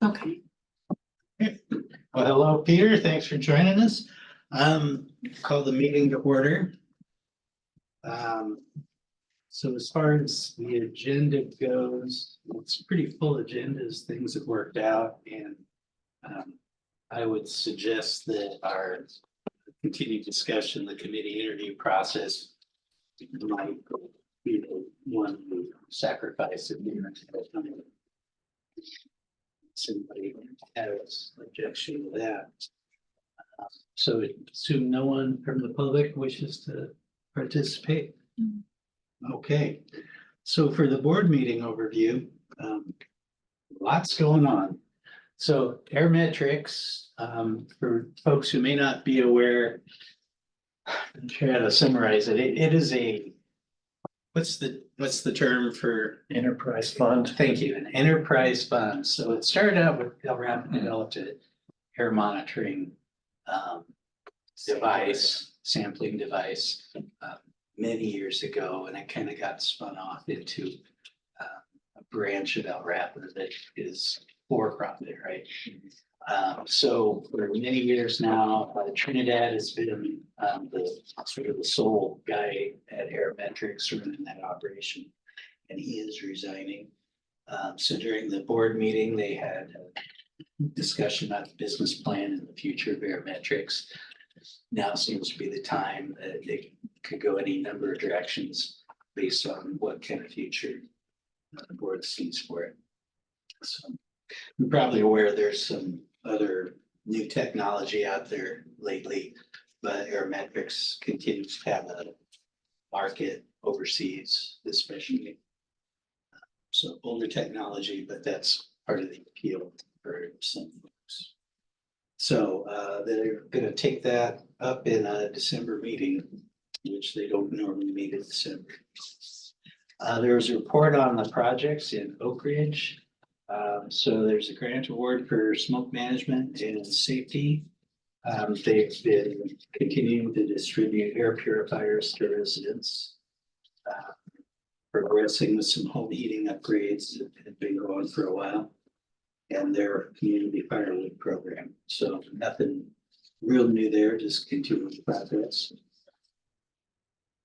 Okay. Well, hello, Peter. Thanks for joining us. Call the meeting to order. So as far as the agenda goes, it's a pretty full agenda as things have worked out, and I would suggest that our continued discussion, the committee interview process might be the one we sacrifice at the end of time. Somebody has objection to that. So assume no one from the public wishes to participate. Okay, so for the board meeting overview, lots going on. So Airmetrics, for folks who may not be aware, I'm sure how to summarize it. It is a, what's the term for Enterprise fund. Thank you, an enterprise fund. So it started out with LRAP developed an air monitoring device, sampling device, many years ago, and it kind of got spun off into a branch of LRAP that is for profit, right? So for many years now, Trinidad has been the sort of the sole guy at Airmetrics running that operation, and he is resigning. So during the board meeting, they had a discussion about the business plan and the future of Airmetrics. Now seems to be the time that they could go any number of directions based on what kind of future the board sees for it. So you're probably aware there's some other new technology out there lately, but Airmetrics continues to have a market overseas, especially. So older technology, but that's part of the appeal for some folks. So they're going to take that up in a December meeting, which they don't normally meet in December. There was a report on the projects in Oak Ridge. So there's a grant award for smoke management and safety. They've been continuing to distribute air purifiers to residents. Progressing with some home heating upgrades that have been going for a while, and their community firewood program. So nothing real new there, just continuing progress.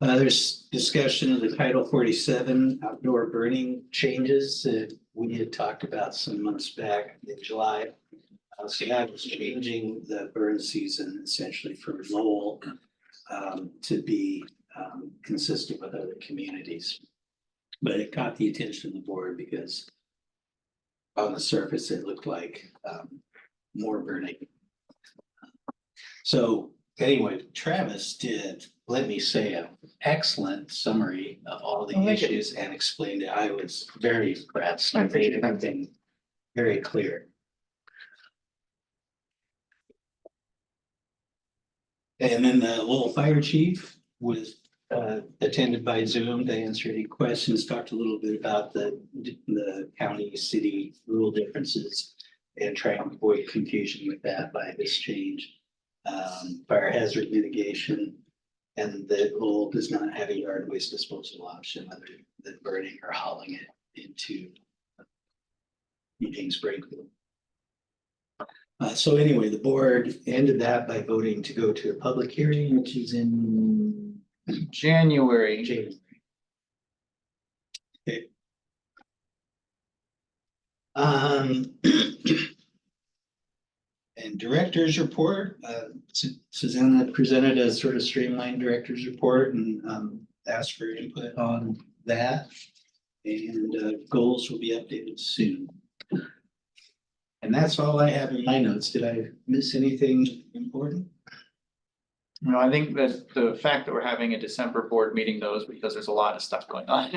There's discussion of the Title 47 outdoor burning changes that we had talked about some months back in July. So that was changing the burn season essentially from Lowell to be consistent with other communities. But it caught the attention of the board because on the surface, it looked like more burning. So anyway, Travis did, let me say, an excellent summary of all the issues and explained it. I was very impressed. I made everything very clear. And then the little fire chief was attended by Zoom to answer any questions, talked a little bit about the county city rule differences and trying to avoid confusion with that by this change. Fire hazard mitigation, and the Lowell does not have a yard waste disposal option other than burning or hauling it into Springfield. So anyway, the board ended that by voting to go to a public hearing, which is in January. Okay. And director's report, Susanna presented a sort of streamlined director's report and asked for input on that. And goals will be updated soon. And that's all I have in my notes. Did I miss anything important? No, I think that the fact that we're having a December board meeting though is because there's a lot of stuff going on.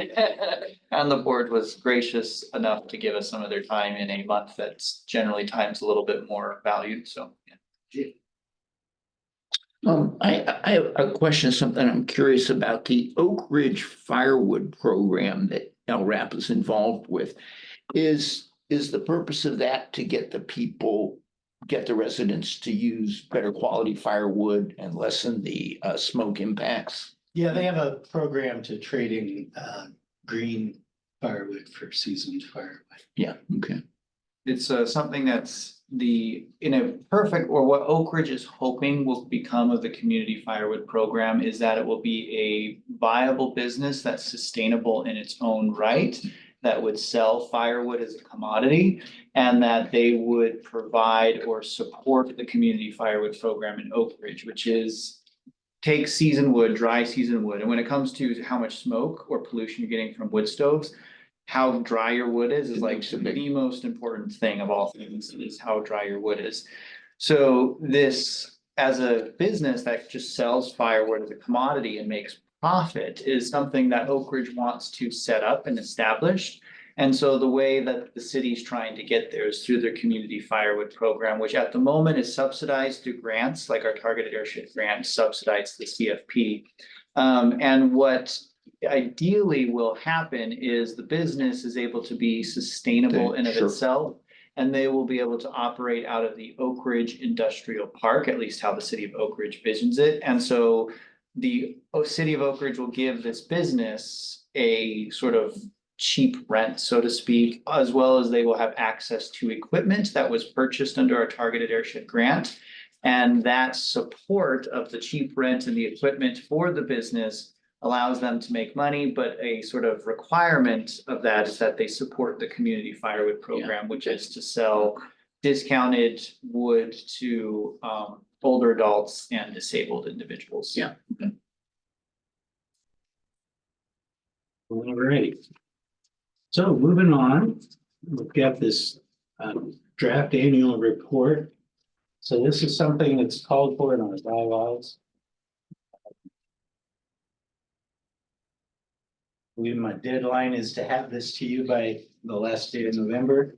And the board was gracious enough to give us some of their time in a month that's generally times a little bit more valued, so. Yeah. I have a question, something I'm curious about. The Oak Ridge firewood program that LRAP is involved with. Is the purpose of that to get the residents to use better quality firewood and lessen the smoke impacts? Yeah, they have a program to trading green firewood for seasoned firewood. Yeah, okay. It's something that's in a perfect, or what Oak Ridge is hoping will become of the community firewood program is that it will be a viable business that's sustainable in its own right, that would sell firewood as a commodity, and that they would provide or support the community firewood program in Oak Ridge, which is take seasoned wood, dry seasoned wood, and when it comes to how much smoke or pollution you're getting from wood stoves, how dry your wood is like the most important thing of all things, is how dry your wood is. So this, as a business that just sells firewood as a commodity and makes profit, is something that Oak Ridge wants to set up and establish. And so the way that the city's trying to get there is through their community firewood program, which at the moment is subsidized through grants, like our targeted airship grant subsidized the CFP. And what ideally will happen is the business is able to be sustainable in of Sure. itself. And they will be able to operate out of the Oak Ridge Industrial Park, at least how the city of Oak Ridge visions it. And so the city of Oak Ridge will give this business a sort of cheap rent, so to speak, as well as they will have access to equipment that was purchased under our targeted airship grant. And that support of the cheap rent and the equipment for the business allows them to make money, but a sort of requirement of that is that they support the community firewood program, which is to sell discounted wood to older adults and disabled individuals. Yeah. All right. So moving on, we've got this draft annual report. So this is something that's called for in our bylaws. My deadline is to have this to you by the last day of November.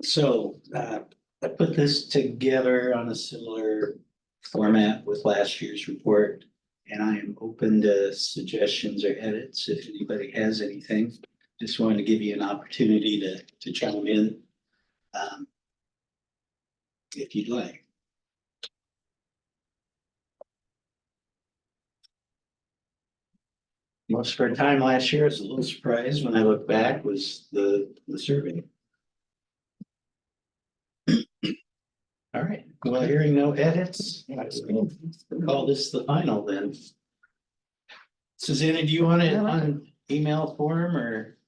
So I put this together on a similar format with last year's report. And I am open to suggestions or edits if anybody has anything. Just wanted to give you an opportunity to chime in. If you'd like. Most of our time last year, I was a little surprised when I look back, was the survey. All right, well, hearing no edits, I'll call this the final then. Susanna, do you want it on email form or?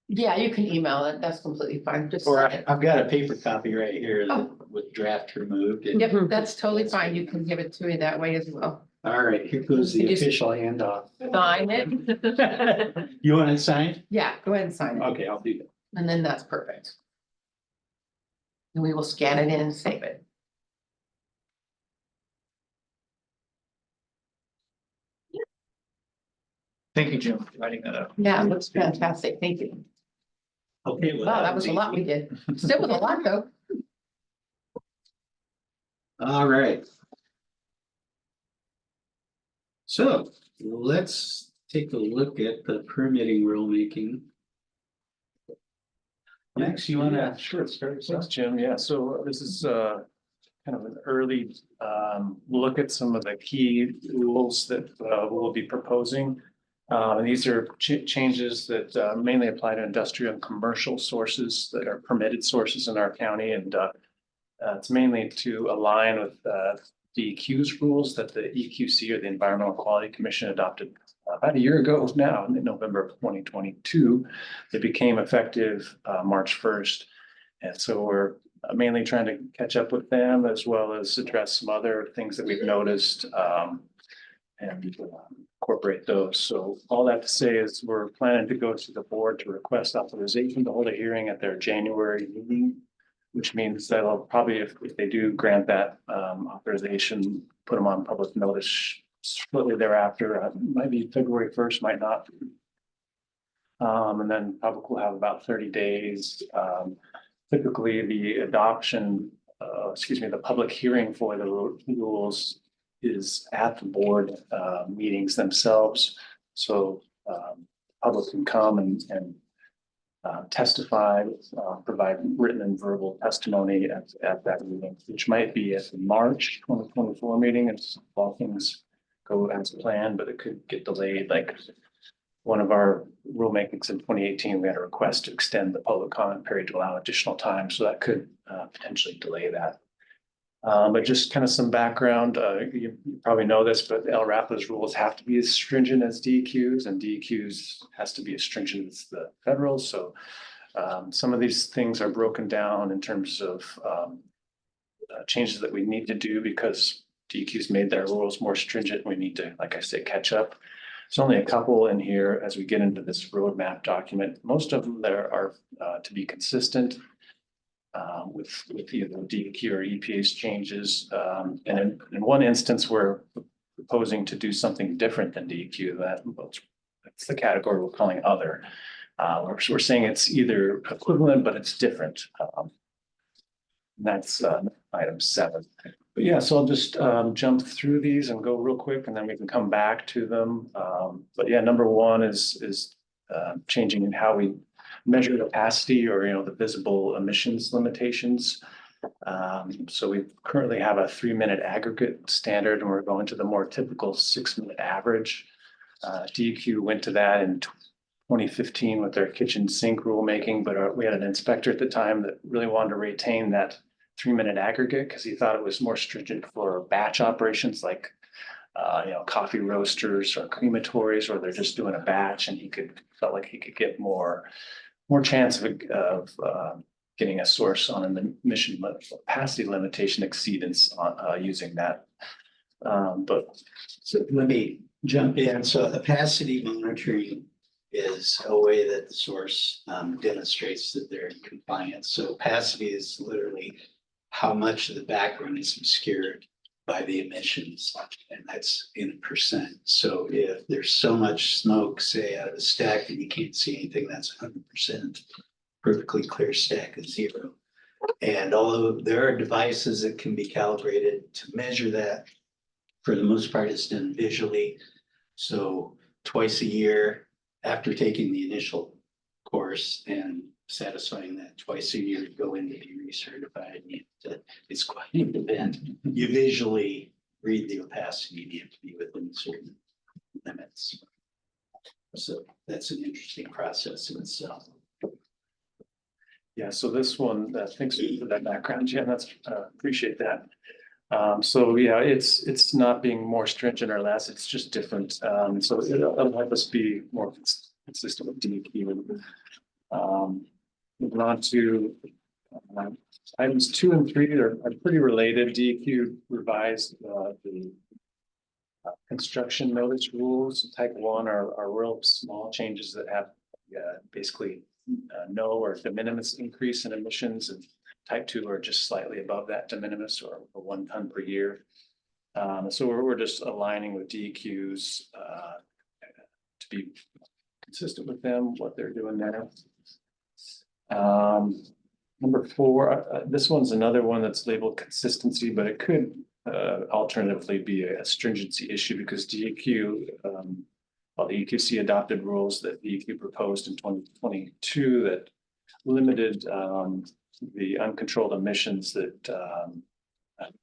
Yeah, you can email it. That's completely fine. Just. Or I've got a paper copy right here with draft removed. Yep, that's totally fine. You can give it to me that way as well. All right, here goes the You just- official handoff. Sign it. You want it signed? Yeah, go ahead and sign it. Okay, I'll do that. And then that's perfect. And we will scan it in and save it. Thank you, Jim, for writing that up. Yeah, it looks fantastic. Thank you. Okay. well, Wow, that was a lot we did. Still was a lot though. All right. So let's take a look at the permitting rulemaking. Max, you wanna? Sure, thanks, Jim. Yeah, so this is kind of an early look at some of the key rules that we'll be proposing. And these are changes that mainly apply to industrial and commercial sources that are permitted sources in our county. And it's mainly to align with DEQ's rules that the EQC, or the Environmental Quality Commission, adopted about a year ago now, in November of 2022. They became effective March 1st. And so we're mainly trying to catch up with them, as well as address some other things that we've noticed and incorporate those. So all that to say is we're planning to go to the board to request authorization to hold a hearing at their January meeting, which means that I'll probably, if they do grant that authorization, put them on public notice shortly thereafter. Might be February 1st, might not. And then public will have about 30 days. Typically the adoption, the public hearing for the rules is at the board meetings themselves. So public can come and testify, provide written and verbal testimony at that meeting, which might be at the March 2024 meeting, if all things go as planned, but it could get delayed like one of our rulemakings in 2018, we had a request to extend the public comment period to allow additional time, so that could potentially delay that. But just kind of some background, you probably know this, but LRAPA's rules have to be as stringent as DEQs, and DEQs has to be as stringent as the federal. So some of these things are broken down in terms of changes that we need to do because DEQs made their rules more stringent. We need to, like I say, catch up. There's only a couple in here as we get into this roadmap document. Most of them there are to be consistent with either DEQ or EPA's changes. And in one instance, we're proposing to do something different than DEQ. That's the category we're calling other. We're saying it's either equivalent, but it's different. That's item 7. But yeah, so I'll just jump through these and go real quick, and then we can come back to them. But yeah, number 1 is changing in how we measure capacity, or the visible emissions limitations. So we currently have a 3-minute aggregate standard, and we're going to the more typical 6-minute average. DEQ went to that in 2015 with their kitchen sink rulemaking, but we had an inspector at the time that really wanted to retain that 3-minute aggregate because he thought it was more stringent for batch operations like coffee roasters or crematories, where they're just doing a batch, and felt like he could get more chance of getting a source on an emission capacity limitation exceedance on using that. But So let me jump in. So capacity monitoring is a way that the source demonstrates that they're in compliance. So opacity is literally how much of the background is obscured by the emissions, and that's in %. So if there's so much smoke, say, out of a stack that you can't see anything, that's 100%. Perfectly clear stack is 0. And although there are devices that can be calibrated to measure that, for the most part, it's done visually. So twice a year, after taking the initial course and satisfying that twice a year to go in to be recertified, it's quite an event. You visually read the opacity, and you have to be within certain limits. So that's an interesting process in itself. yeah, so this one, thanks for that background, Jen. That's appreciate that. So yeah, it's not being more stringent or less, it's just different. So it'll help us be more consistent with DEQ. Moving on to items 2 and 3 are pretty related. DEQ revised the construction notice rules. Type 1 are real small changes that have basically no or de minimis increase in emissions, and type 2 are just slightly above that de minimis, or 1 ton per year. So we're just aligning with DEQs to be consistent with them, what they're doing there. Number 4, this one's another one that's labeled consistency, but it could alternatively be a stringency issue, because DEQ, the EQC adopted rules that DEQ proposed in 2022 that limited the uncontrolled emissions that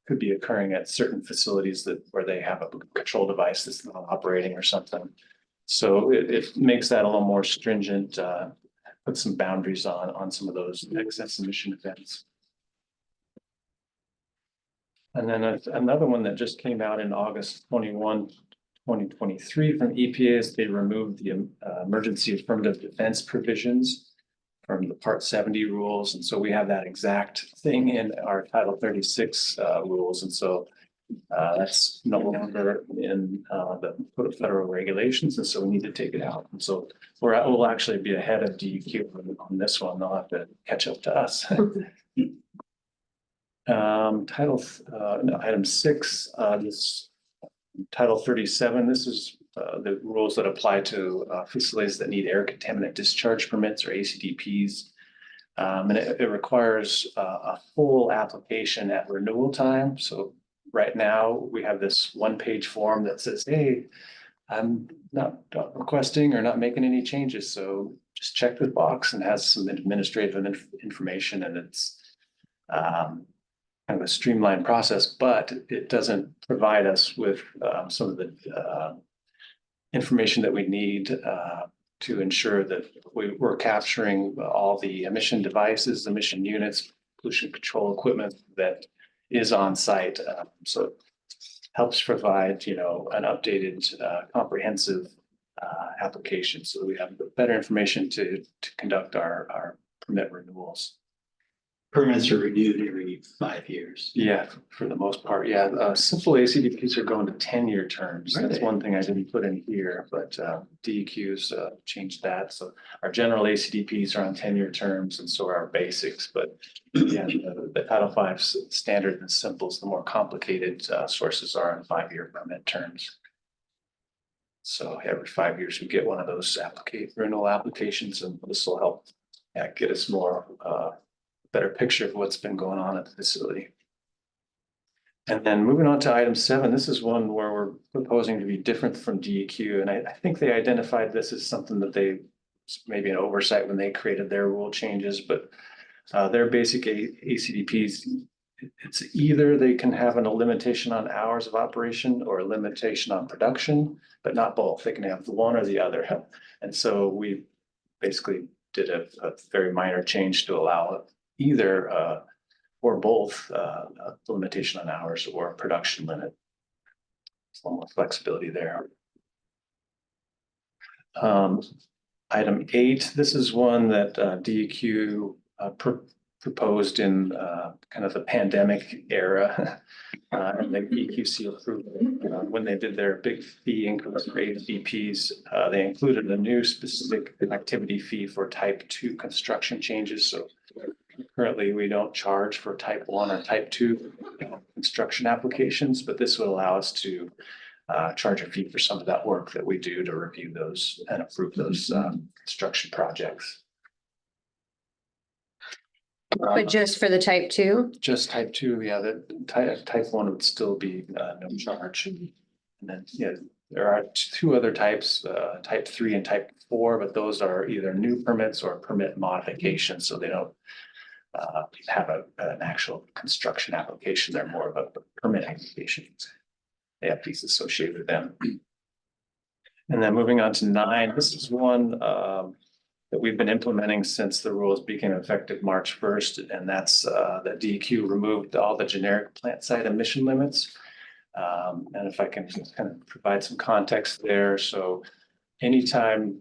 could be occurring at certain facilities where they have a control device that's not operating or something. So it makes that a little more stringent, put some boundaries on some of those excess emission events. And then another one that just came out in August 21, 2023 from EPA is they removed the emergency affirmative defense provisions from the Part 70 rules. And so we have that exact thing in our Title 36 rules. And so that's no longer in the Code of Federal Regulations. And so we need to take it out. And so we'll actually be ahead of DEQ on this one. They'll have to catch up to us. Item 6, this Title 37, this is the rules that apply to facilities that need air contaminant discharge permits, or ACDPs. And it requires a full application at renewal time. So right now we have this 1-page form that says, hey, I'm not requesting or not making any changes. So just check the box, and has some administrative information, and it's kind of a streamlined process, but it doesn't provide us with some of the information that we need to ensure that we're capturing all the emission devices, emission units, pollution control equipment that is on site. So it helps provide, an updated, comprehensive application, so we have better information to conduct our permit renewals. Permits are renewed every 5 years. Yeah, for the most part, yeah. Simple ACDPs are going to 10-year terms. Are That's they? one thing I didn't put in here, but DEQ's changed that. So our general ACDPs are on 10-year terms, and so are our basics. But yeah, the Title V standard and simples, the more complicated sources are on 5-year permit terms. So every 5 years, we get one of those renewal applications, and this will help get us more better picture of what's been going on at the facility. And then moving on to item 7, this is one where we're proposing to be different from DEQ. And I think they identified this as something that they, maybe an oversight when they created their rule changes, but their basic ACDPs, it's either they can have a limitation on hours of operation or a limitation on production, but not both. They can have the one or the other. And so we basically did a very minor change to allow either or both a limitation on hours or a production limit. It's a little more flexibility there. Item 8, this is one that DEQ proposed in kind of the pandemic era. And the EQC approved when they did their big fee increase for ADPs. They included a new specific activity fee for type 2 construction changes. So currently we don't charge for type 1 or type 2 construction applications, but this would allow us to charge a fee for some of that work that we do to review those and approve those construction projects. But just for the type 2? Just type 2, yeah, the type 1 would still be no charge. And then, yeah, there are 2 other types, type 3 and type 4, but those are either new permits or permit modifications, so they don't have an actual construction application. They're more of a permit application. They have fees associated with them. And then moving on to 9, this is one that we've been implementing since the rules became effective March 1st, and that's that DEQ removed all the generic plant site emission limits. And if I can just kind of provide some context there. So anytime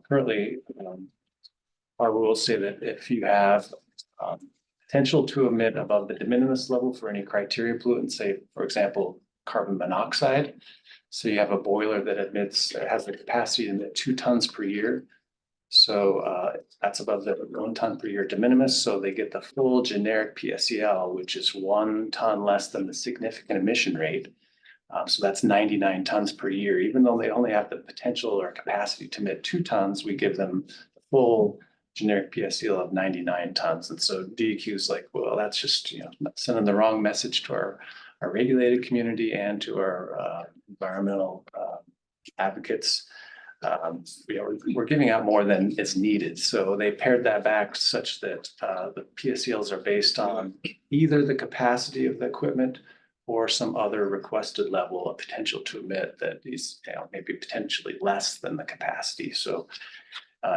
currently our rules say that if you have potential to emit above the de minimis level for any criteria pollutant, say, for example, carbon monoxide. So you have a boiler that has the capacity to emit 2 tons per year. So that's above the 1 ton per year de minimis. So they get the full generic PSEL, which is 1 ton less than the significant emission rate. So that's 99 tons per year. Even though they only have the potential or capacity to emit 2 tons, we give them the full generic PSEL of 99 tons. And so DEQ is like, well, that's just, sending the wrong message to our regulated community and to our environmental advocates. We're giving out more than is needed. So they pared that back such that the PSELs are based on either the capacity of the equipment or some other requested level of potential to emit that is maybe potentially less than the capacity. So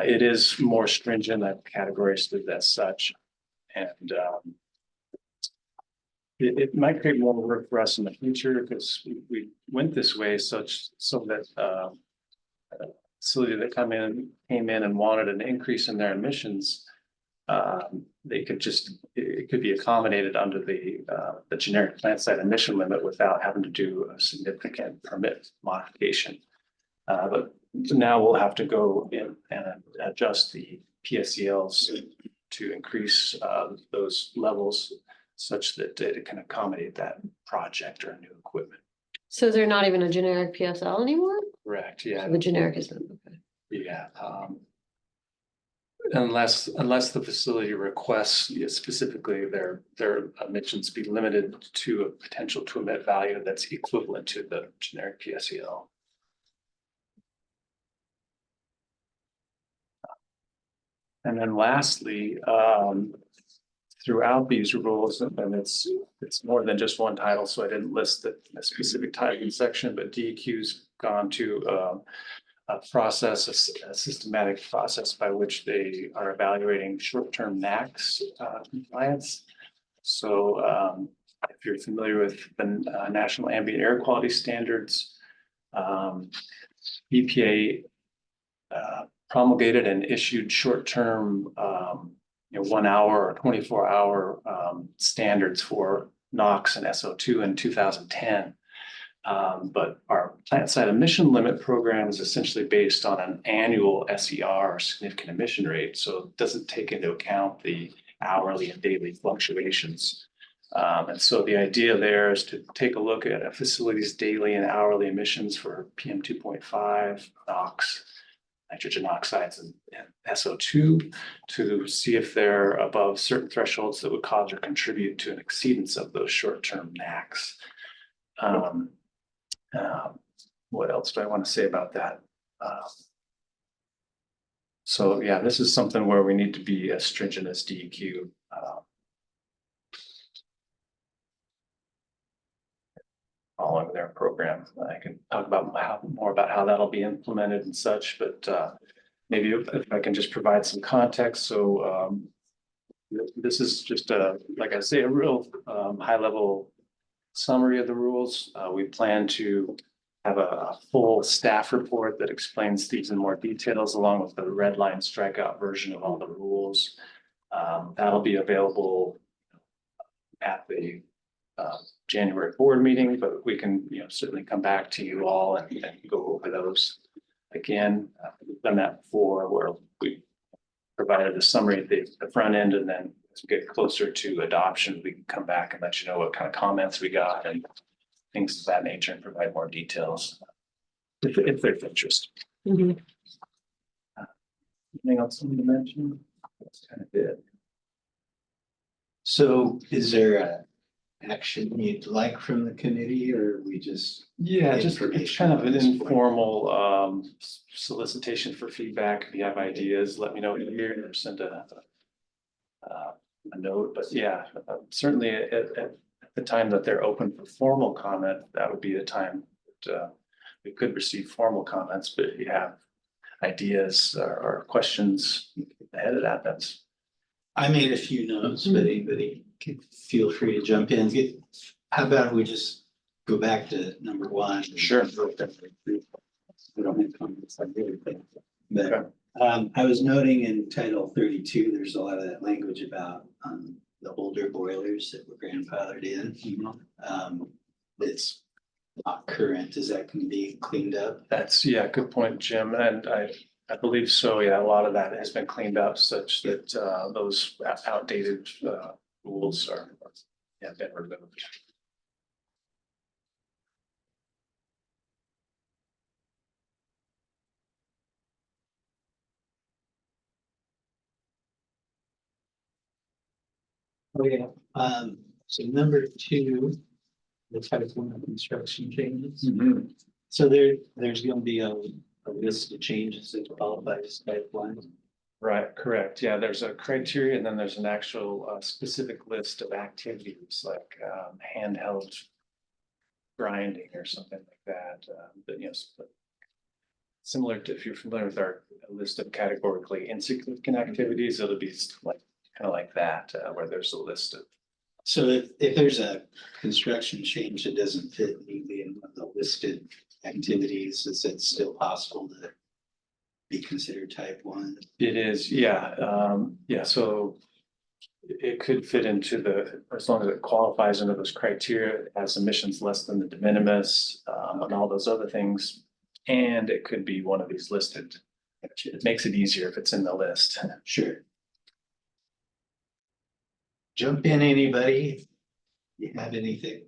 it is more stringent. I've categorized it as such. And it might create more work for us in the future because we went this way so that facility that came in and wanted an increase in their emissions, it could be accommodated under the generic plant site emission limit without having to do a significant permit modification. But now we'll have to go in and adjust the PSELs to increase those levels such that it can accommodate that project or new equipment. So they're not even a generic PSL anymore? Correct, yeah. The generic is not, okay. Yeah. Unless the facility requests specifically their emissions be limited to a potential to emit value that's equivalent to the generic PSEL. And then lastly, throughout these rules, and it's more than just one title, so I didn't list the specific title section, but DEQ's gone to process, a systematic process by which they are evaluating short-term NACS compliance. So if you're familiar with the National Ambient Air Quality Standards, EPA promulgated and issued short-term 1 hour or 24-hour standards for NOx and SO2 in 2010. But our plant side emission limit program is essentially based on an annual SER, or significant emission rate. So it doesn't take into account the hourly and daily fluctuations. And so the idea there is to take a look at a facility's daily and hourly emissions for PM 2.5, NOx, nitrogen oxides, and SO2 to see if they're above certain thresholds that would cause or contribute to an exceedance of those short-term NACs. What else do I want to say about that? So yeah, this is something where we need to be as stringent as DEQ. Following their program. I can talk about more about how that'll be implemented and such, but maybe if I can just provide some context. So this is just like I say, a real high level summary of the rules. We plan to have a full staff report that explains these in more details, along with the red line strikeout version of all the rules. That'll be available at the January board meeting, but we can certainly come back to you all and go over those again. We've done that before, where we provided a summary at the front end, and then as we get closer to adoption, we can come back and let you know what kind of comments we got and things of that nature, and provide more details if there's interest. Mhm. Anything else I need to mention? That's kind of it. So is there a action you'd like from the committee, or we just? Yeah, just it's kind of an Information at this point. informal solicitation for feedback. If you have ideas, let me know here or send a note. But yeah, certainly at the time that they're open for formal comment, that would be the time that we could receive formal comments. But if you have ideas or questions ahead of that, that's. I made a few notes, but anybody can feel free to jump in. How about we just go back to number one? Sure. We don't have comments on everything, but Okay. I was noting in Title 32, there's a lot of that language about the older boilers that were grandfathered in. It's not current. Is that going to be cleaned up? That's, yeah, good point, Jim. And I believe so. Yeah, a lot of that has been cleaned up such that those outdated rules are been removed. Oh, yeah. So number two, the type one construction changes. So there's going to be a list of changes that qualify as type one. Right, correct. Yeah, there's a criteria and then there's an actual specific list of activities like handheld grinding or something like that. But similar to, if you're familiar with our list of categorically insignificant activities, it'll be like kind of like that, where there's a list of. So if there's a construction change that doesn't fit neatly in one of the listed activities, is it still possible to be considered type one? It is, yeah, yeah, so it could fit into as long as it qualifies under those criteria, it has emissions less than the de minimis, and all those other things. And it could be one of these listed. It makes it easier if it's in the list. Sure. Jump in, anybody. You have anything?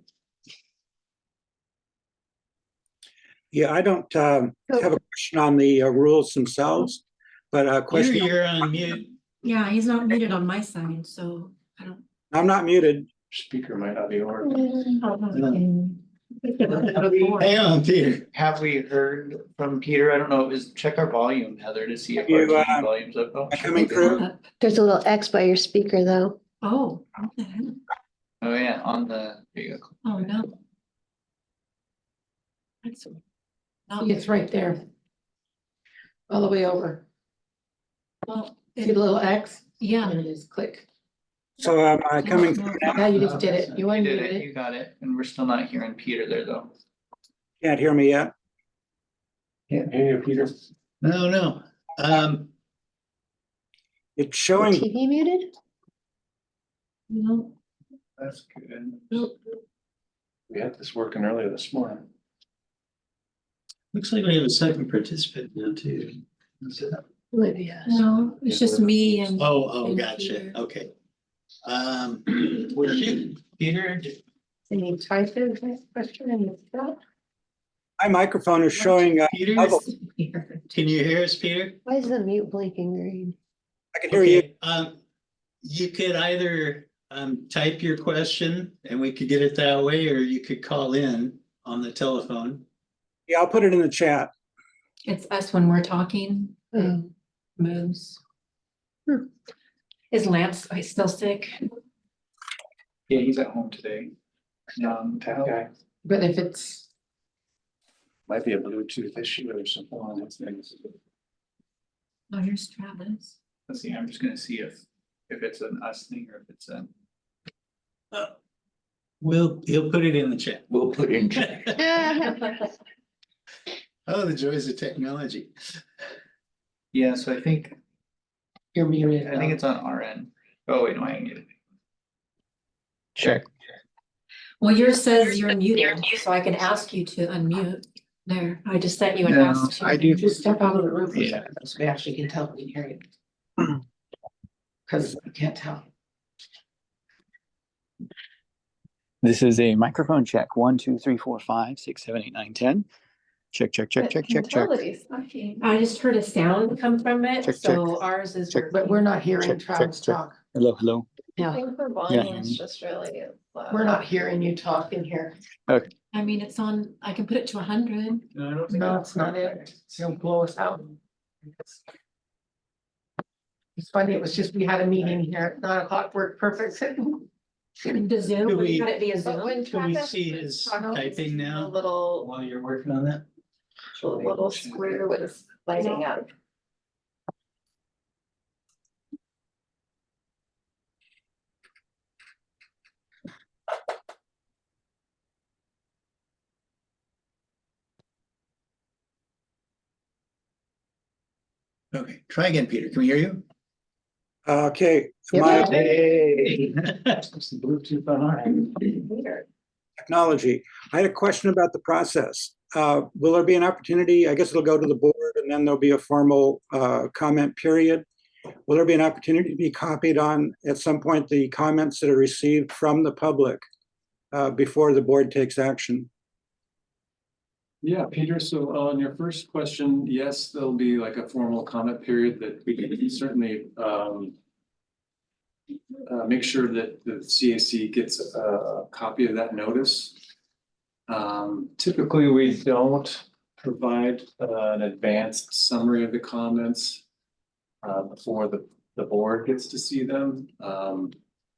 Yeah, I don't have a question on the rules themselves, but a question. You're on mute. Yeah, he's not muted on my side, so I don't. I'm not muted. Speaker might not be working. Hang on, Peter. Have we heard from Peter? I don't know, check our volume, Heather, to see if You, our volume's up. Oh, coming through? There's a little X by your speaker though. Oh, what the heck? Oh, yeah, on the, there you go. Oh, no. That's. It's right there. all the way over. Well, See the little X? yeah, And just click. So am I coming? Now you just did it. You did unmuted it, it. you got it, and we're still not hearing Peter there though. Can't hear me yet? Can't hear you, Peter. No. It's Your showing, TV muted? no, That's good. We had this working earlier this morning. Looks like we have a second participant now too. Is it- Maybe, yes. no, it's just me and. Oh, and gotcha, Peter. okay. Where's you, Peter? Can you type in that question in the chat? my microphone is showing, Peter, bubble. can you hear us, Peter? Why is the mute blinking green? I can hear you. Okay, you could either type your question and we could get it that way, or you could call in on the telephone. Yeah, I'll put it in the chat. It's us when we're talking, Oh, moves. Is Lance still sick? Yeah, he's at home today. Okay, But if it's, might be a Bluetooth issue or something on these things. Oh, here's Travis. Let's see, I'm just gonna see if it's an us thing or if it's a. He'll put it in the chat. We'll put in check. Oh, the joys of technology. Yeah, so I think you're muted. it's on our end. Oh, wait, no, I can get it. Check. Well, yours says you're muted, so I can ask you to unmute. There, I just sent you an No, ask to. I do. Just step out of the room for a Yeah. second, so we actually can tell we can hear you. Cause I can't tell. This is a microphone check. 1, 2, 3, 4, 5, 6, 7, 8, 9, 10. Check. I just heard a sound come from it, Check, so ours is. Check. But we're not hearing Check, Travis check. talk. Hello. yeah. For Yeah. volume, it's just really loud. We're not hearing you talk in here. I mean, it's on, I can put it to 100. No, it's not it. It'll blow us out. It's funny, it was just, we had a meeting here at 9 o'clock, worked perfect. The Zoom, Could we we- got it via But when Zoom. Can we Travis see was his talking, typing the now little, while you're working on that? the little square was lighting up. Okay, try again, Peter. Can we hear you? Okay, Yep. my Hey. It's the Bluetooth on our end. Weird. technology. I had a question about the process. Will there be an opportunity? I guess it'll go to the board and then there'll be a formal comment period. Will there be an opportunity to be copied on at some point the comments that are received from the public before the board takes action? Yeah, Peter, so on your first question, yes, there'll be like a formal comment period that we can certainly make sure that the CAC gets a copy of that notice. Typically, we don't provide an advanced summary of the comments before the board gets to see them.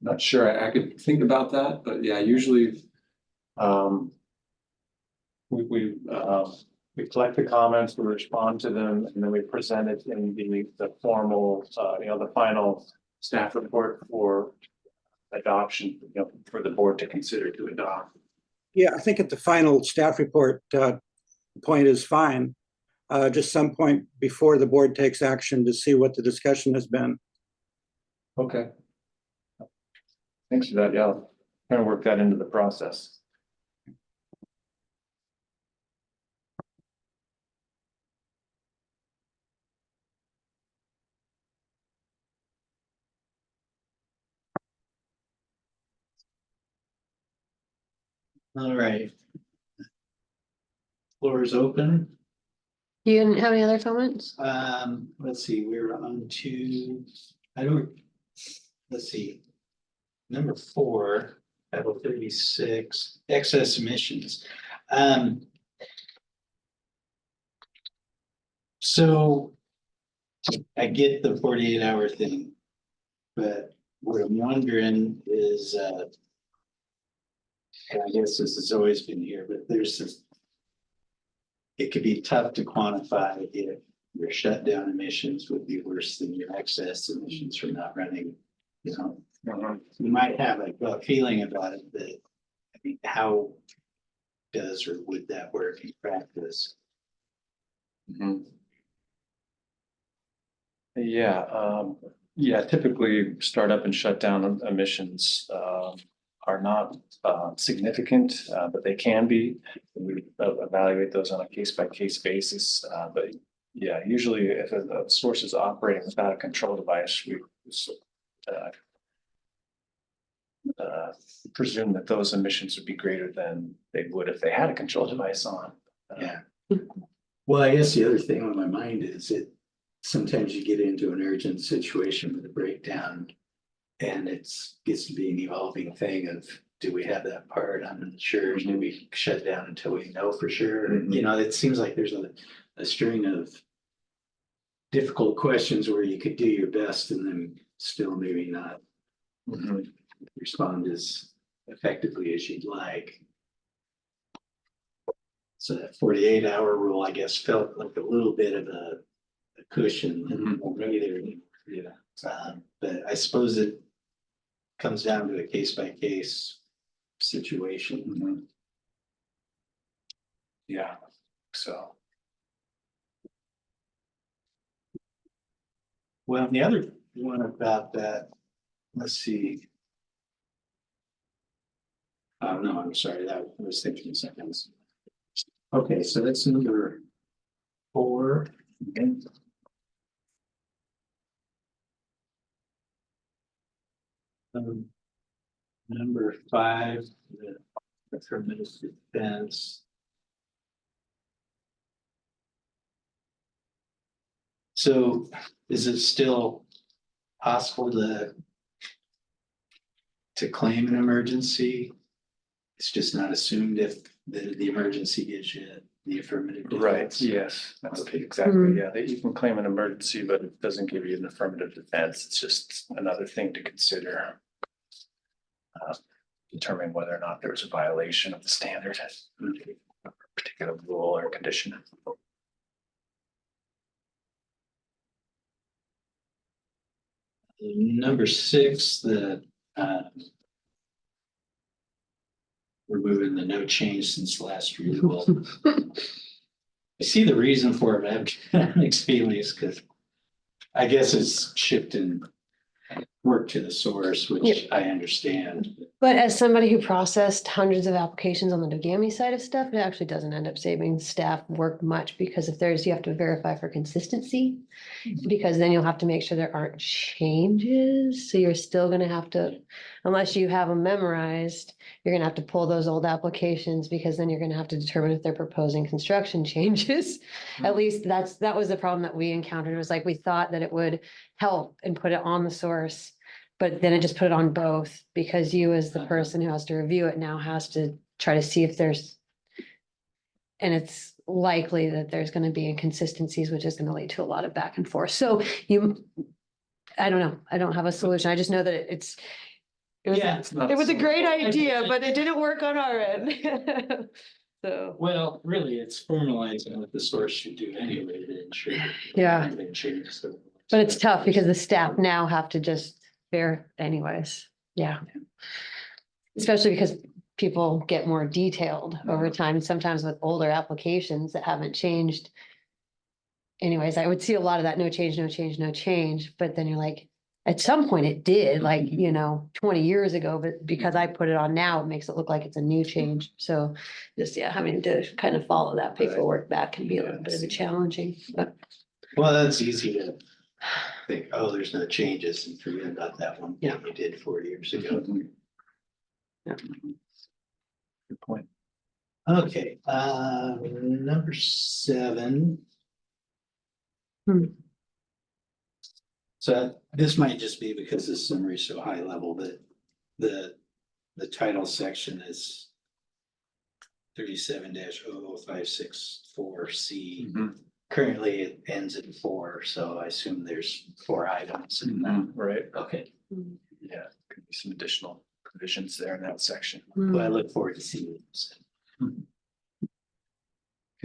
Not sure, I could think about that, but yeah, usually we collect the comments, we respond to them, and then we present it in the formal, the final staff report for adoption, for the board to consider to adopt. Yeah, I think at the final staff report point is fine. Just some point before the board takes action to see what the discussion has been. Okay. Thanks for that, yeah, I'll kind of work that into the process. All right. Floor is open. You didn't have any other comments? Let's see, we're on to, let's see. Number 4, Title 36, excess emissions. So I get the 48-hour thing, but what I'm wondering is, and I guess this has always been here, but there's this, it could be tough to quantify your shutdown emissions would be worse than your excess emissions from not running, you know. You might have a feeling about it, that, I mean, how does or would that work in practice? Yeah, typically startup and shutdown emissions are not significant, but they can be. We evaluate those on a case-by-case basis, but yeah, usually if a source is operating without a control device, we presume that those emissions would be greater than they would if they had a control device on. Yeah. Well, I guess the other thing on my mind is that sometimes you get into an urgent situation with a breakdown. And gets to be an evolving thing of, do we have that part? I'm not sure. Do we shut down until we know for sure? You know, it seems like there's a string of difficult questions where you could do your best and then still maybe not respond as effectively as you'd like. So that 48-hour rule, I guess, felt like a little bit of a cushion. Maybe there, yeah. But I suppose it comes down to a case-by-case situation. Yeah, so. Well, the other one about that, let's see. Oh, no, I'm sorry, that I was thinking seconds. Okay, so that's number 4. Okay. Number 5, the affirmative defense. So is it still possible to claim an emergency? It's just not assumed if the emergency gives you the affirmative Right, defense. yes, that's exactly, yeah, that you can claim an emergency, but it doesn't give you an affirmative defense, it's just another thing to consider. Determine whether or not there was a violation of the standard, a particular rule or condition. Number 6, the removing the no change since last rule. I see the reason for it, but I have mixed feelings because I guess it's shifting work to the source, which I understand. But as somebody who processed hundreds of applications on the Dogami side of stuff, it actually doesn't end up saving staff work much, because if you have to verify for consistency. Because then you'll have to make sure there aren't changes, so you're still gonna have to, unless you have them memorized, you're gonna have to pull those old applications, because then you're gonna have to determine if they're proposing construction changes. At least that was the problem that we encountered, was like, we thought that it would help and put it on the source. But then it just put it on both, because you, as the person who has to review it, now has to try to see if there's. And it's likely that there's gonna be inconsistencies, which is gonna lead to a lot of back and forth. So I don't know, I don't have a solution. I just know that it was a great idea, but it didn't work on our end. So, Well, really, it's formalizing what the source should do anyway to ensure. Yeah. Anything changes. but it's tough because the staff now have to just bear anyways. Yeah. Especially because people get more detailed over time, and sometimes with older applications that haven't changed. Anyways, I would see a lot of that, no change, no change, no change, but then you're like, at some point it did, like, 20 years ago, but because I put it on now, it makes it look like it's a new change. So just, having to kind of follow that paperwork back can be a little bit of a challenging, but. Well, that's easy to think, oh, there's no changes, and forget about that one thing you did 4 years ago. Yeah. Good point. Okay, number 7. So this might just be because the summary is so high level, but the title section is 37-00564C. Currently, it ends in 4, so I assume there's 4 items in that. Right, Okay, yeah, could be some additional provisions there in that section. well, I look forward to seeing this. Could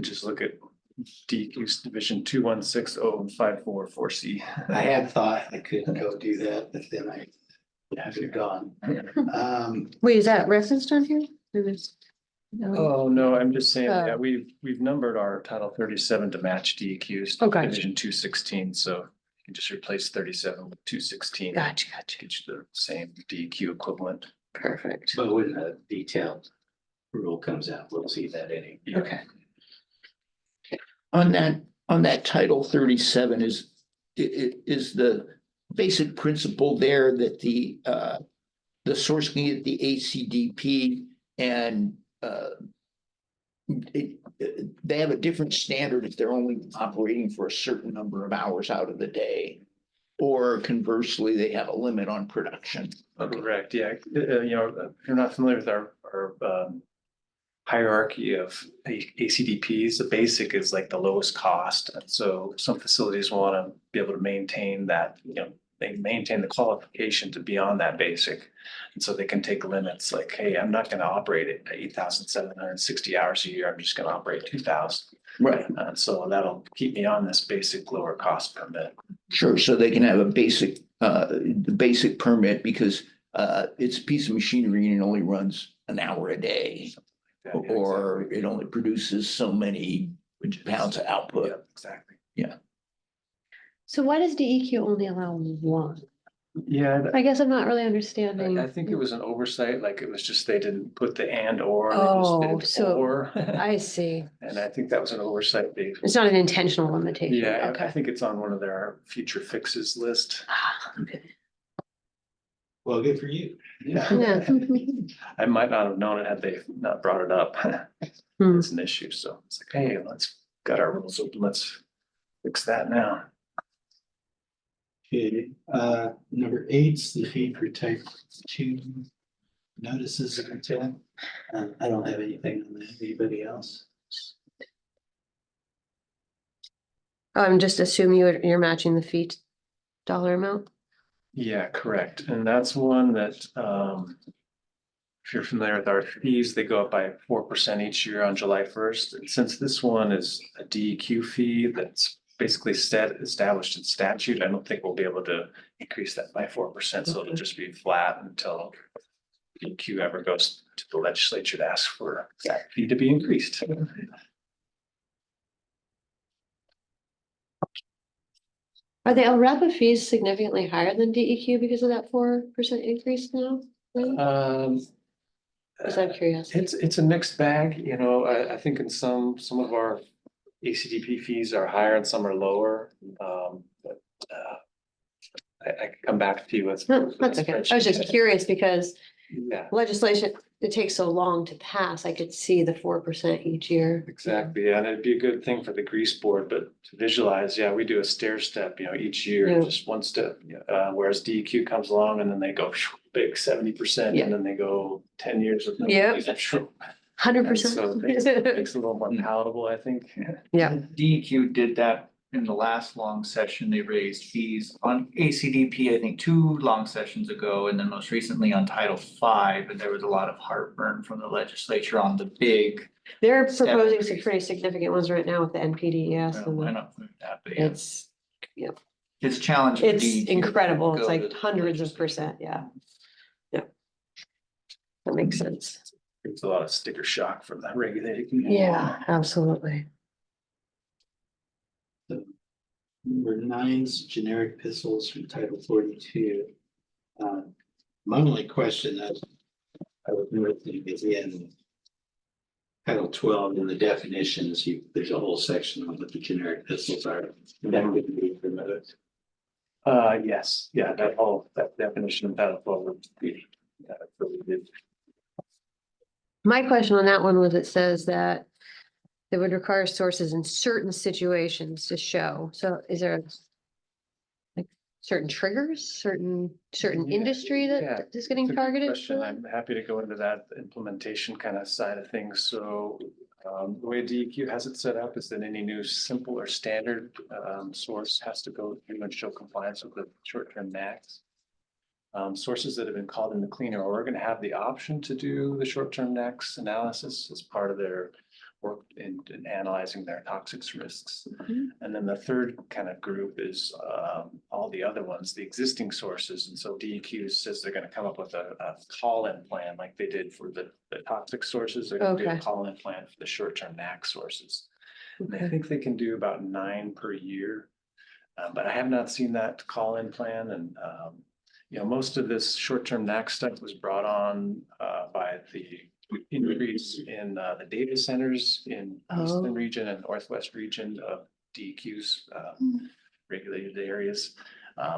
just look at DEQ's Division 2160544C. I had thought I couldn't go do that, but then you're gone. Wait, is that referenced on here? No. Oh, no, I'm just saying, yeah, Oh. we've numbered our Title 37 to match DEQ's Oh, gotcha. Division 216, so you can just replace 37 with 216. Gotcha. Get you the same DEQ equivalent. Perfect. But when the detailed rule comes out, we'll see that any. Okay. On that Title 37 is the basic principle there that the source can get the ACDP and they have a different standard if they're only operating for a certain number of hours out of the day. Or conversely, they have a limit on production. Correct, yeah. If you're not familiar with our hierarchy of ACDPs, the basic is like the lowest cost. And so some facilities want to be able to maintain that, they maintain the qualification to be on that basic. And so they can take limits like, hey, I'm not going to operate at 8,760 hours a year. I'm just going to operate 2,000. Right. And so that'll keep me on this basic lower cost permit. Sure, so they can have a basic permit because it's a piece of machinery and it only runs an hour a day. Yeah, Or exactly. it only produces so many pounds of output. Yeah, exactly. So why does DEQ only allow one? Yeah, I guess I'm not really understanding. I think it was an oversight, like it was just they didn't put the and or. They Oh, just so did or. I see. And I think that was an oversight. It's not an intentional limitation. Yeah, I Okay. think it's on one of their future fixes list. Ah, okay. Well, good for you. Yeah. I might not have known it had they not brought it up. Hmm. It's an issue, so it's like, hey, let's got our rules open, let's fix that now. Okay, number 8's the fee for type 2 notices of intent. I don't have anything on that. Anybody else? I'm just assuming you're matching the fee dollar amount. Yeah, correct. And that's one that, if you're familiar with our fees, they go up by 4% each year on July 1st. And since this one is a DEQ fee that's basically established in statute, I don't think we'll be able to increase that by 4%. So it'll just be flat until DEQ ever goes to the legislature to ask for that fee to be increased. Are the LRAPA fees significantly higher than DEQ because of that 4% increase now? Just out of curiosity. It's a mixed bag, I think in some of our ACDP fees are higher and some are lower. But I can come back to you with. No, that's okay. I was just curious because Yeah, legislation, it takes so long to pass. I could see the 4% each year. exactly. And it'd be a good thing for the grease board, but to visualize, yeah, we do a stair step, each year, Yeah. just one step. Whereas DEQ comes along and then they go big 70% Yeah. and then they go 10 years with no. Yep. fees. I'm sure. 100%. So it makes it a little more palatable, I think. Yeah. DEQ did that in the last long session. They raised fees on ACDP, I think 2 long sessions ago, and then most recently on Title V. And there was a lot of heartburn from the legislature on the big. They're Step proposing some increase. pretty significant ones right now with the NPDES. Well, and why the- not move that? But yeah, It's, it's challenging. for it's DEQ to incredible. It's go like to the hundreds of legislature. percent. Yeah. Yeah. That makes sense. It's a lot of sticker shock from the regulating. Yeah, absolutely. Number 9's generic pistols from Title 42. My only question that I would think is in Title 12 in the definitions, there's a whole section on what the generic pistols are. That would be permitted. Yes, yeah, that definition of Title 12 would be. Really good. My question on that one was it says that it would require sources in certain situations to show. So is there like certain triggers, certain Yeah, industry yeah, that is getting It's a good targeted? question. I'm happy to go into that implementation kind of side of things. So the way DEQ has it set up is that any new simple or standard source has to go through and show compliance with the short-term NACs. Sources that have been called into cleaner Oregon have the option to do the short-term NACs analysis as part of their worked in analyzing their toxics risks. Mhm. And then the third kind of group is all the other ones, the existing sources. And so DEQ says they're gonna come up with a call-in plan like they did for the toxic sources. They're gonna do a Okay. call-in plan for the short-term NAC sources. And I Okay. think they can do about 9 per year. But I have not seen that call-in plan and, you know, most of this short-term NAC stuff was brought on by the increase in the data centers in Oh. eastern region and northwest region of DEQ's regulated areas.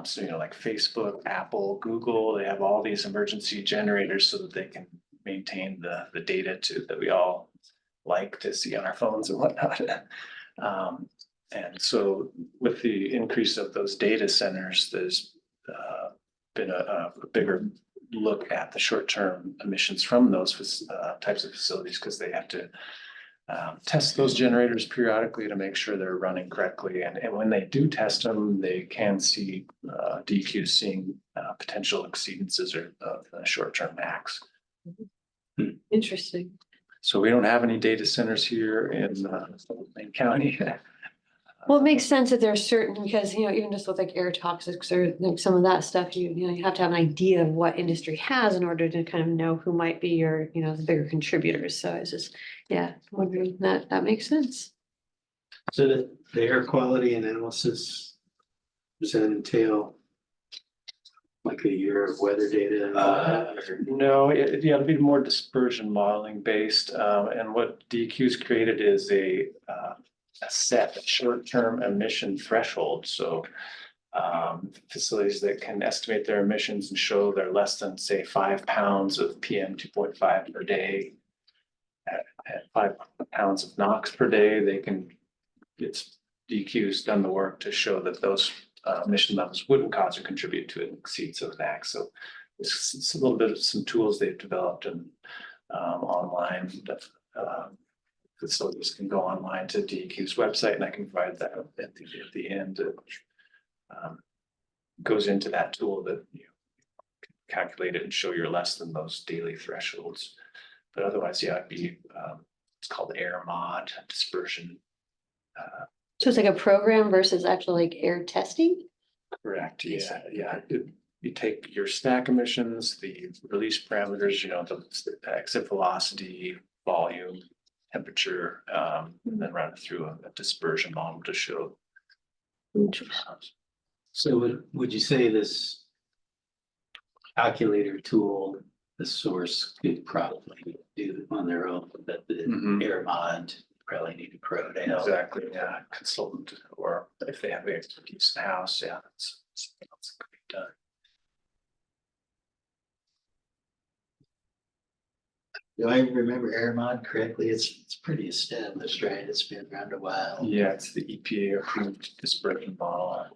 So, you know, like Facebook, Apple, Google, they have all these emergency generators so that they can maintain the data that we all like to see on our phones and whatnot. And so with the increase of those data centers, there's been a bigger look at the short-term emissions from those types of facilities because they have to test those generators periodically to make sure they're running correctly. And when they do test them, they can see DEQ seeing potential exceedances or short-term max. Interesting. So we don't have any data centers here in Maine County. Well, it makes sense that there are certain, because, you know, even just with like air toxics or like some of that stuff, you know, you have to have an idea of what industry has in order to kind of know who might be your, you know, the bigger contributors. So it's just, yeah, wondering that makes sense. So the air quality analysis, does that entail like a year of weather data? No, it'd be more dispersion modeling based, and what DEQ's created is a set short-term emission threshold, so facilities that can estimate their emissions and show they're less than, say, 5 pounds of PM 2.5 per day. At 5 pounds of NOx per day, they can, DEQ's done the work to show that those emission levels wouldn't cause or contribute to an exceeds of NAC. So it's a little bit of some tools they've developed and online that facilities can go online to DEQ's website, and I can provide that at the end. It goes into that tool that you can calculate it and show you're less than those daily thresholds. But otherwise, yeah, it'd be it's called air mod dispersion. So it's like a program versus actual like air testing? Correct, yeah. You take your stack emissions, the release parameters, you know, the exit velocity, volume, temperature, and then run it through a dispersion model to show. So would you say this calculator tool, the source could probably do on their own, but the air mod probably need a pro to help? Exactly, yeah, consultant, or if they have the expertise in the house, yeah, that's something else that could be done. Do I remember AirMod correctly? It's pretty established, right? It's been around a while. Yeah, it's the EPA approved dispersion model.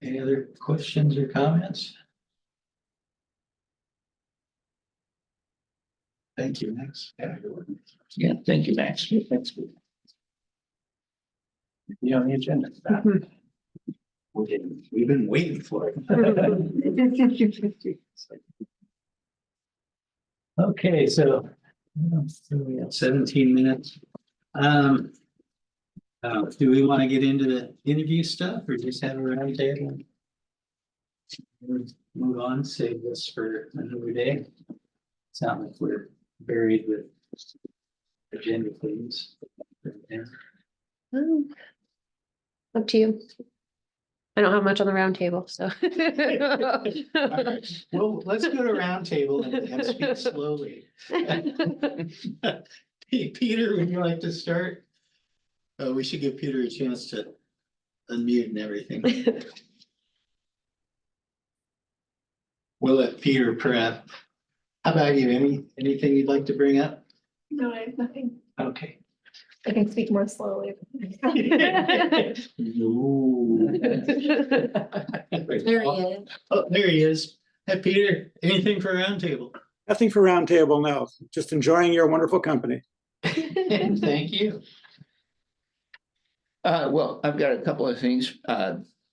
Any other questions or comments? Thank you, Max. Yeah, thank you, Max. Thanks. Be on the agenda. We've been waiting for it. Okay, so we have 17 minutes. Do we want to get into the interview stuff or just have a round table? Move on, save this for another day. Sound like we're buried with agenda things. Up to you. I don't have much on the round table, so. Well, let's go to round table and speak slowly. Peter, would you like to start? We should give Peter a chance to unmute and everything. We'll let Peter prep. How about you? Anything you'd like to bring up? No, I have nothing. Okay. I can speak more slowly. No. There he is. Oh, there he is. Hey, Peter, anything for roundtable? Nothing for roundtable, no. Just enjoying your wonderful company. Thank you. Well, I've got a couple of things,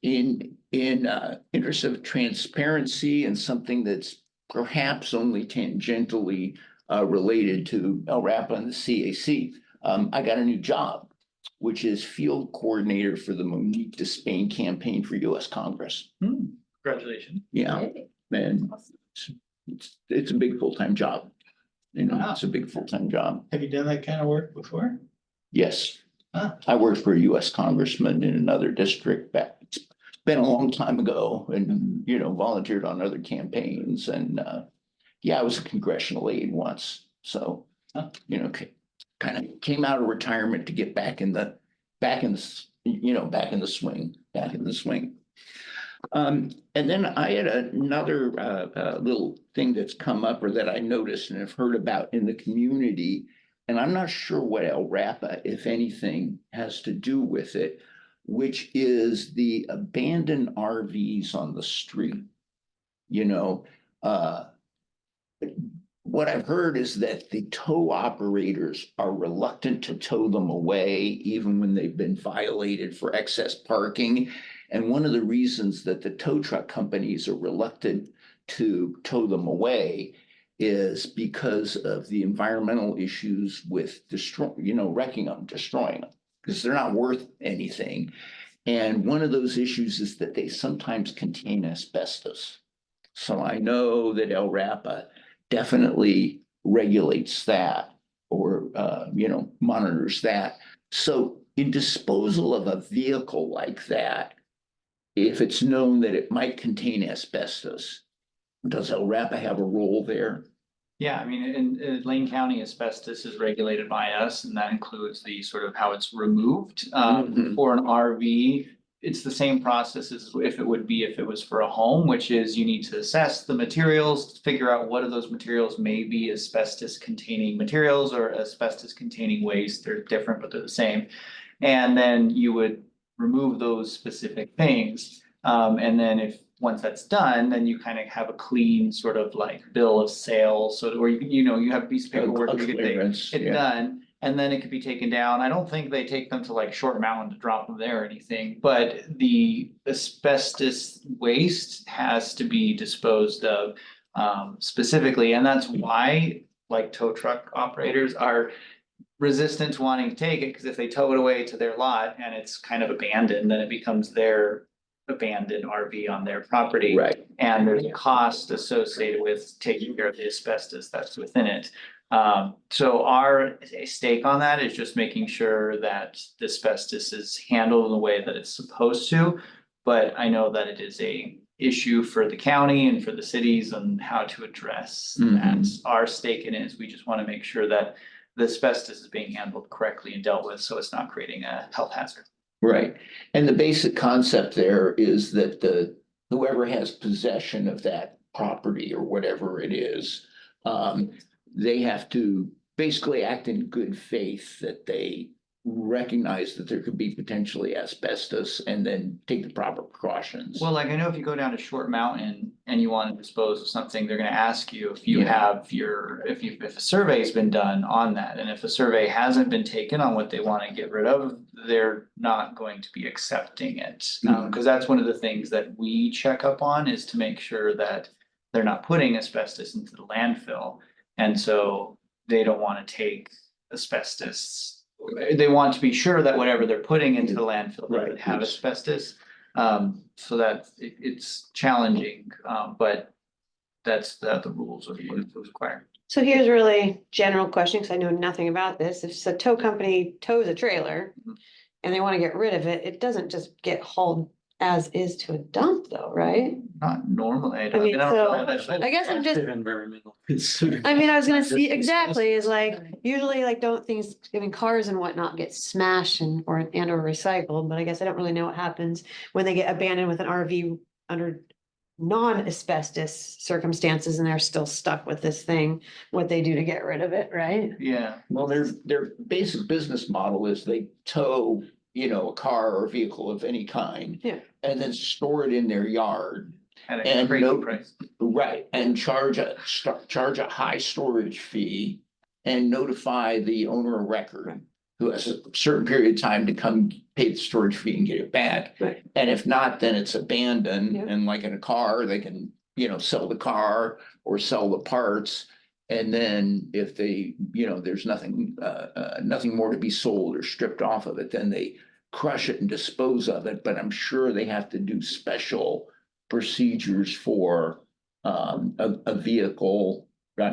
in interest of transparency and something that's perhaps only tangentially related to LRAP and the CAC. I got a new job, which is field coordinator for the Monique to Spain campaign for US Congress. Congratulations. Yeah, and it's a big full-time job. You know, it's a big full-time job. Have you done that kind of work before? Yes. Huh. I worked for a US congressman in another district back, it's been a long time ago and, you know, volunteered on other campaigns and, yeah, I was a congressional aide once. So, you know, kind of came out of retirement to get back in the swing. And then I had another little thing that's come up or that I noticed and have heard about in the community. And I'm not sure what LRAPA, if anything, has to do with it, which is the abandoned RVs on the street. You know, what I've heard is that the tow operators are reluctant to tow them away, even when they've been violated for excess parking. And one of the reasons that the tow truck companies are reluctant to tow them away is because of the environmental issues with wrecking them, destroying them, because they're not worth anything. And one of those issues is that they sometimes contain asbestos. So I know that LRAPA definitely regulates that or, monitors that. So in disposal of a vehicle like that, if it's known that it might contain asbestos, does LRAPA have a role there? Yeah, I mean, in Lane County, asbestos is regulated by us, and that includes the sort of how it's removed. For an RV, it's the same process as if it was for a home, which is you need to assess the materials, figure out what of those materials may be asbestos containing materials or asbestos containing waste. They're different, but they're the same. And then you would remove those specific things. And then once that's done, then you kind of have a clean sort of like bill of sale. So where you have a piece of paperwork where you get Clearance, it yeah. done, and then it could be taken down. I don't think they take them to like Short Mountain to drop them there or anything, but the asbestos waste has to be disposed of specifically, and that's why like tow truck operators are resistant to wanting to take it, because if they tow it away to their lot and it's kind of abandoned, then it becomes their abandoned RV on their property. Right. And there's a cost associated with taking care of the asbestos that's within it. So our stake on that is just making sure that the asbestos is handled in the way that it's supposed to. But I know that it is a issue for the county and for the cities and how to address that. Our stake in it is we just want to make sure that the asbestos is being handled correctly and dealt with, so it's not creating a health hazard. Right. And the basic concept there is that whoever has possession of that property or whatever it is, they have to basically act in good faith that they recognize that there could be potentially asbestos and then take the proper precautions. Well, like I know if you go down to Short Mountain and you want to dispose of something, they're gonna ask you if you have if a survey's been done on that. And if a survey hasn't been taken on what they want to get rid of, they're not going to be accepting it. Because that's one of the things that we check up on, is to make sure that they're not putting asbestos into the landfill. And so they don't want to take asbestos. They want to be sure that whatever they're putting into the landfill doesn't have asbestos. So that it's challenging, but that's the rules of what is required. So here's a really general question, because I know nothing about this. If a tow company tows a trailer and they want to get rid of it, it doesn't just get hauled as is to a dump though, right? Not normally. I mean, don't so know that, but- I guess I'm just, Environmental. I mean, I was gonna see exactly is like, usually like don't things, I mean, cars and whatnot get smashed or recycled, but I guess I don't really know what happens when they get abandoned with an RV under non-asbestos circumstances and they're still stuck with this thing, what they do to get rid of it, right? Yeah. Well, their basic business model is they tow, a car or vehicle of any kind. Yeah. And then store it in their yard. At a And crazy price. Right, and charge a high storage fee and notify the owner of record, who has a certain period of time to come pay the storage fee and get it back. Right. And if not, then it's abandoned, Yeah. and like in a car, they can, sell the car or sell the parts. And then if they, there's nothing, nothing more to be sold or stripped off of it, then they crush it and dispose of it. But I'm sure they have to do special procedures for a vehicle, an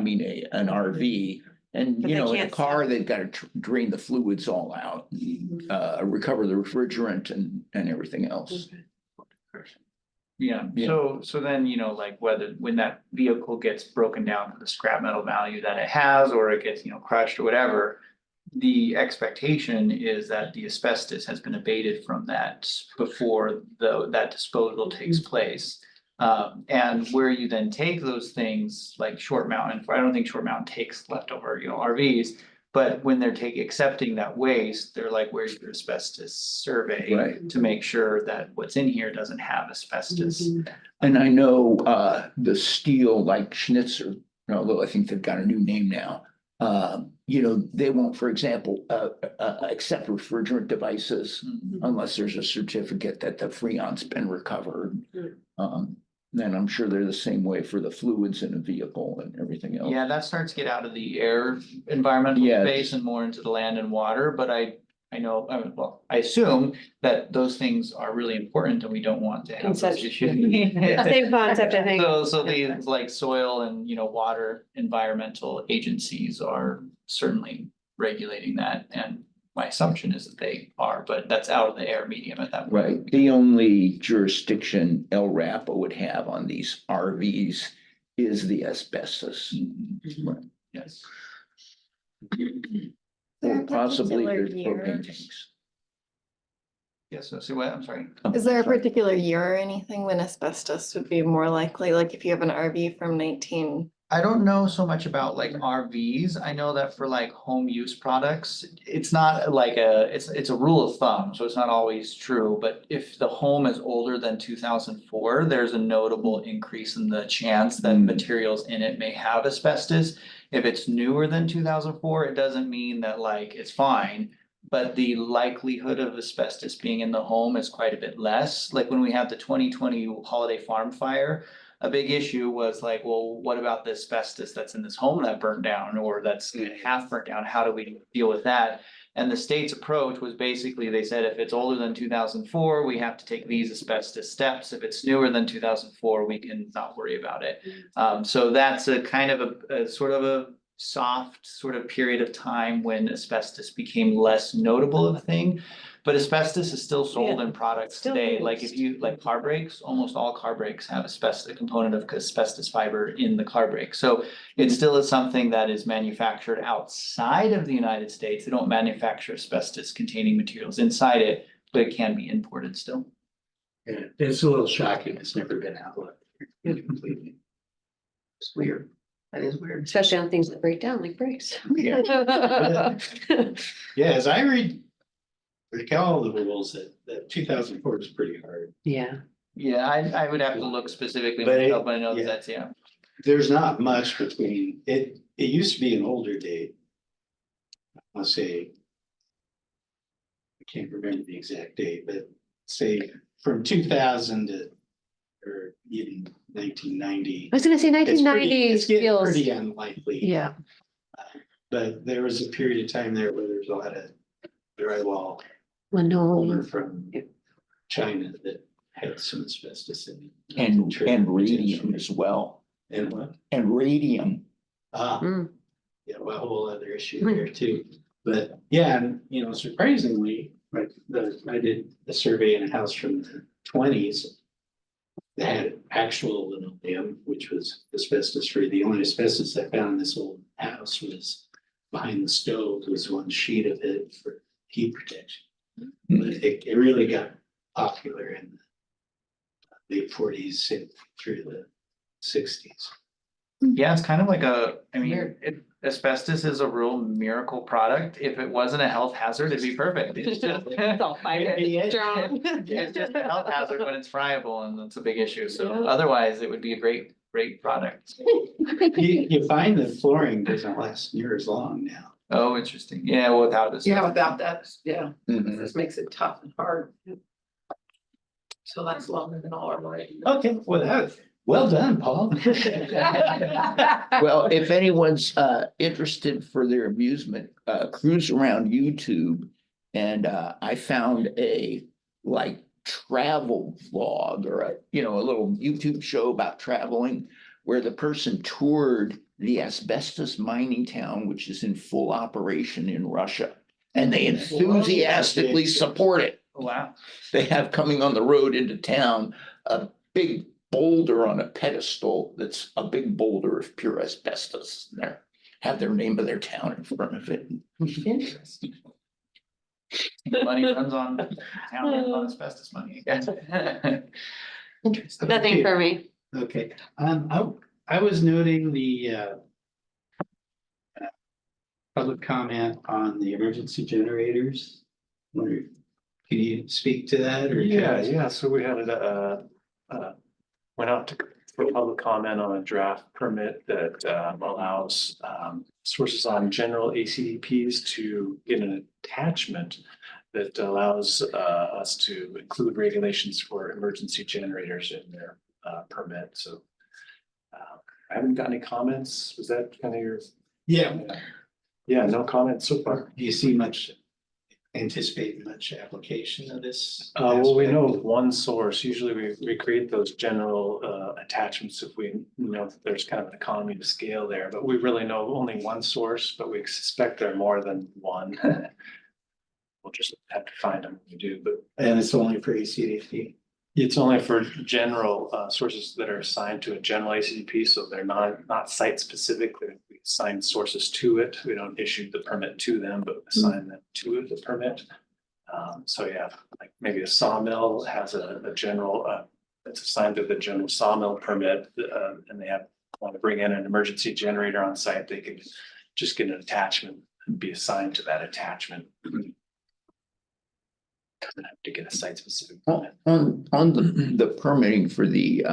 RV. And, But they in a can't car, sell. they've got to drain the fluids all out, recover the refrigerant and everything else. Yeah, so then, like when that vehicle gets broken down to the scrap metal value that it has, or it gets, crushed or whatever. The expectation is that the asbestos has been abated from that before that disposal takes place. And where you then take those things like Short Mountain, I don't think Short Mountain takes leftover, RVs. But when they're accepting that waste, they're like, where's your asbestos survey? Right. To make sure that what's in here doesn't have asbestos. And I know the steel like Schnitzer, although I think they've got a new name now. They won't, for example, accept refrigerant devices unless there's a certificate that the freon's been recovered. Then I'm sure they're the same way for the fluids in a vehicle and everything else. Yeah, that starts to get out of the air environmental Yes. space and more into the land and water, but I know, I assume that those things are really important and we don't want to have those issues. Same concept, I think. So these like soil and, water environmental agencies are certainly regulating that, and my assumption is that they are, but that's out of the air medium at that point. Right, the only jurisdiction LRAPA would have on these RVs is the asbestos. Right. Yes. there Or a possibly particular there's year? propane tanks. Yes, so what, I'm sorry. Is there a Sorry. particular year or anything when asbestos would be more likely, like if you have an RV from 19? I don't know so much about like RVs. I know that for like home use products, it's not like it's a rule of thumb, so it's not always true. But if the home is older than 2004, there's a notable increase in the chance that materials in it may have asbestos. If it's newer than 2004, it doesn't mean that like it's fine. But the likelihood of asbestos being in the home is quite a bit less. Like when we had the 2020 Holiday Farm fire, a big issue was like, well, what about the asbestos that's in this home that burned down or that's half burnt down? How do we deal with that? And the state's approach was basically, they said, if it's older than 2004, we have to take these asbestos steps. If it's newer than 2004, we can not worry about it. So that's a kind of a sort of a soft sort of period of time when asbestos became less notable of a thing. But asbestos is still sold in products Still today. is. Like if you like car brakes, almost all car brakes have a component of asbestos fiber in the car brake. So it still is something that is manufactured outside of the United States. They don't manufacture asbestos containing materials inside it, but it can be imported still. Yeah, it's a little shocking. It's never been outlawed completely. It's weird. That is weird. Especially on things that break down like brakes. Yeah, as I recall the rules that 2004 is pretty hard. Yeah. Yeah, I would have to look specifically But myself, but I know yeah. that's, yeah. There's not much between it. It used to be an older date. I'll say. I can't remember the exact date, but say from 2000 to or even 1990. I was gonna say It's nineteen pretty- ninety it's getting feels, pretty unlikely. yeah, But there was a period of time there where there's a lot of drywall over linoleum. from China that had some asbestos in it. And radium as well, And what? and radium. Mm. Yeah, well, a whole other issue there too. But yeah, and surprisingly, like I did a survey in a house from the 20s. That had actual linoleum, which was asbestos free. The only asbestos I found in this old house was behind the stove, was one sheet of it for heat protection. But it really got popular in the late 40s and through the 60s. Yeah, it's kind of like asbestos is a real miracle product. If it wasn't a health hazard, it'd be perfect. It's just. It's all fiber strong. It's just a health hazard when it's friable, and that's a big issue. So Yeah. otherwise, it would be a great product. You find that flooring doesn't last near as long now. Oh, interesting. Yeah, without this. Yeah, without that, yeah, Mhm. this makes it tough and hard. So that's longer than all our life. Okay, well, Well done, Paul. Well, if anyone's interested for their amusement, cruise around YouTube. And I found a like travel vlog or a little YouTube show about traveling where the person toured the asbestos mining town, which is in full operation in Russia. And they enthusiastically support it. Wow. They have coming on the road into town a big boulder on a pedestal that's a big boulder of pure asbestos. There have their name of their town in front of it. Interesting. Money runs on town runs on asbestos money. Interesting. Nothing for me. Okay, I was noting the public comment on the emergency generators. Wonder, can you speak to that or? Yeah, so we had went out for public comment on a draft permit that allows sources on general ACDPs to get an attachment that allows us to include regulations for emergency generators in their permit, so I haven't got any comments. Was that kind of your? Yeah. Yeah, no comments so far. Do you see anticipate much application of this? Well, we know aspect? of one source. Usually we create those general attachments if we know that there's kind of an economy of scale there, but we really know only one source, but we suspect there are more than one. We'll just have to find them when we do, but And it's only for ACDP? it's only for general sources that are assigned to a general ACDP, so they're not site specific. We assign sources to it. We don't issue the permit to them, but assign them to the permit. So yeah, like maybe a sawmill has a general, it's assigned to the general sawmill permit, and they want to bring in an emergency generator on site, they could just get an attachment and be assigned to that attachment. Doesn't have to get a site specific permit. On the permitting for the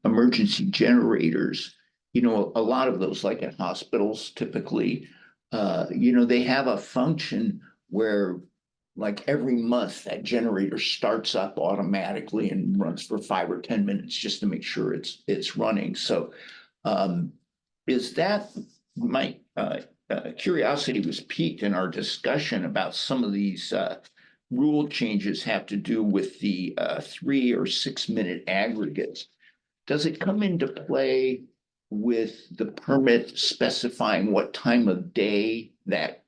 emergency generators, a lot of those, like at hospitals typically, they have a function where like every month that generator starts up automatically and runs for 5 or 10 minutes just to make sure it's running. So is that my curiosity was piqued in our discussion about some of these rule changes have to do with the 3 or 6 minute aggregates. Does it come into play with the permit specifying what time of day that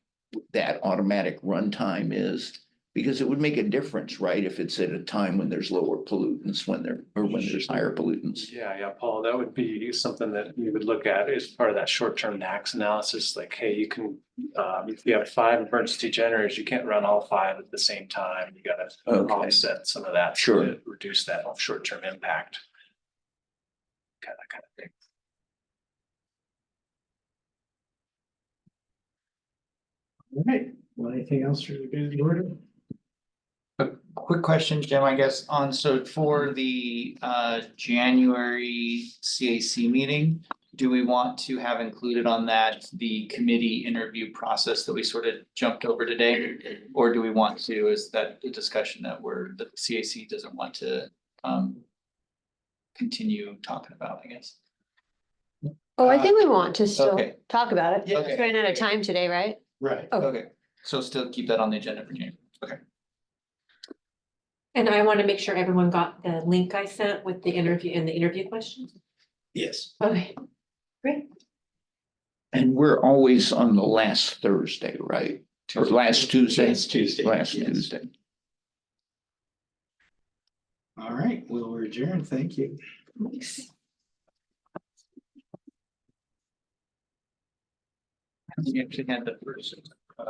automatic runtime is? Because it would make a difference, right? If it's at a time when there's lower pollutants, when there's higher pollutants. Yeah, Paul, that would be something that you would look at as part of that short-term NACS analysis. Like, hey, you can, if you have 5 emergency generators, you can't run all 5 at the same time. You got to offset some of that. Sure. To reduce that short-term impact. That kind of thing. All right, well, anything else for the good of the order? A quick question, Jim, I guess, so for the January CAC meeting, do we want to have included on that the committee interview process that we sort of jumped over today? Or do we want to, is that the discussion that the CAC doesn't want to continue talking about, I guess? Oh, I think we want to still Okay. talk about it. Yeah. It's running out of time today, right? Right. Oh. Okay, so still keep that on the agenda for January. Okay. And I want to make sure everyone got the link I sent with the interview and the interview questions. Yes. Okay, great. And we're always on the last Thursday, right? Or last Tuesday? Last Tuesday, Last yes. Tuesday. All right, we'll adjourn. Thank you. Thanks. You actually had the first.